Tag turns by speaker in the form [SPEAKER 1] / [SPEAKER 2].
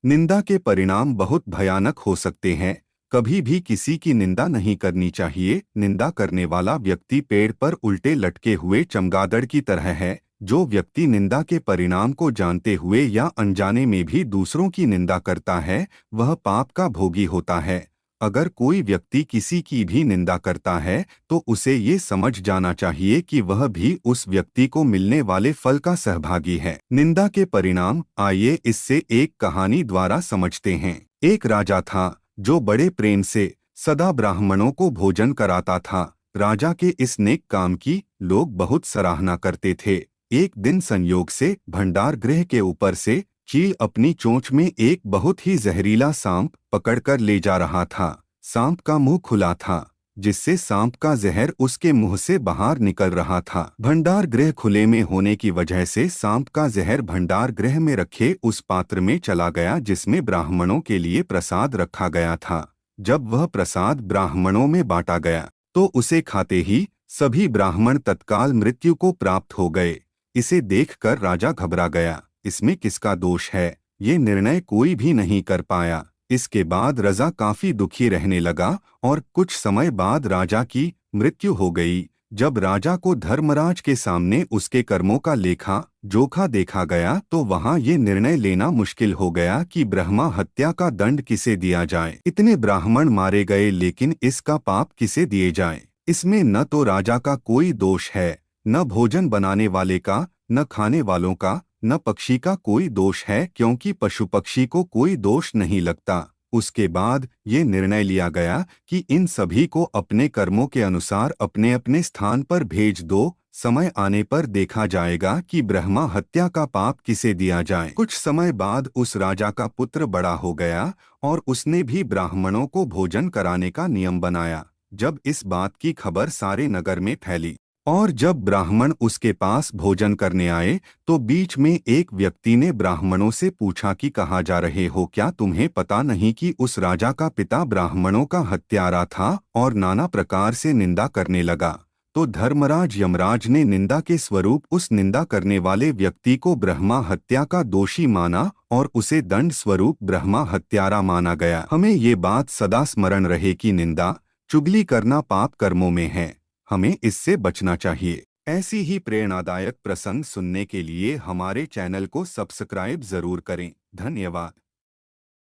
[SPEAKER 1] निंदा के परिणाम बहुत भयानक हो सकते हैं। कभी भी किसी की निंदा नहीं करनी चाहिए। निंदा करने वाला व्यक्ति पेड़ पर उल्टे लटके हुए चमगादड़ की तरह है। जो व्यक्ति निंदा के परिणाम को जानते हुए या अनजाने में भी दूसरों की निंदा करता है, वह पाप का भोगी होता है। अगर कोई व्यक्ति किसी की भी निंदा करता है, तो उसे ये समझ जाना चाहिए कि वह भी उस व्यक्ति को मिलने वाले फल का सहभागी है। निंदा के परिणाम, आइए इससे एक कहानी द्वारा समझते हैं। एक राजा था जो बड़े प्रेम से सदा ब्राह्मणों को भोजन कराता था। राजा के इस नेक काम की लोग बहुत सराहना करते थे। एक दिन संयोग से भंडार गृह के ऊपर से चील अपनी चोंच में एक बहुत ही जहरीला सांप पकड़कर ले जा रहा था। सांप का मुंह खुला था, जिससे सांप का जहर उसके मुंह से बाहर निकल रहा था। भंडार गृह खुले में होने की वजह से सांप का जहर भंडार गृह में रखे उस पात्र में चला गया जिसमें ब्राह्मणों के लिए प्रसाद रखा गया था। जब वह प्रसाद ब्राह्मणों में बांटा गया, तो उसे खाते ही सभी ब्राह्मण तत्काल मृत्यु को प्राप्त हो गए। इसे देखकर राजा घबरा गया। इसमें किसका दोष है, ये निर्णय कोई भी नहीं कर पाया। इसके बाद राजा काफी दुखी रहने लगा और कुछ समय बाद राजा की मृत्यु हो गई। जब राजा को धर्मराज के सामने उसके कर्मों का लेखा जोखा देखा गया, तो वहां ये निर्णय लेना मुश्किल हो गया कि ब्रह्मा हत्या का दंड किसे दिया जाए। इतने ब्राह्मण मारे गए, लेकिन इसका पाप किसे दिए जाए। इसमें न तो राजा का कोई दोष है, न भोजन बनाने वाले का, न खाने वालों का, न पक्षी का कोई दोष है, क्योंकि पशु पक्षी को कोई दोष नहीं लगता। उसके बाद ये निर्णय लिया गया कि इन सभी को अपने कर्मों के अनुसार अपने अपने स्थान पर भेज दो। समय आने पर देखा जाएगा कि ब्रह्मा हत्या का पाप किसे दिया जाए। कुछ समय बाद उस राजा का पुत्र बड़ा हो गया और उसने भी ब्राह्मणों को भोजन कराने का नियम बनाया। जब इस बात की खबर सारे नगर में फैली और जब ब्राह्मण उसके पास भोजन करने आए, तो बीच में एक व्यक्ति ने ब्राह्मणों से पूछा कि कहाँ जा रहे हो, क्या तुम्हें पता नहीं कि उस राजा का पिता ब्राह्मणों का हत्यारा था, और नाना प्रकार से निंदा करने लगा। तो धर्मराज यमराज ने निंदा के स्वरूप उस निंदा करने वाले व्यक्ति को ब्रह्मा हत्या का दोषी माना और उसे दंड स्वरूप ब्रह्मा हत्यारा माना गया। हमें ये बात सदा स्मरण रहे कि निंदा चुगली करना पाप कर्मों में है। हमें इससे बचना चाहिए। ऐसी ही प्रेरणादायक प्रसंग सुनने के लिए हमारे चैनल को सब्सक्राइब जरूर करें। धन्यवाद।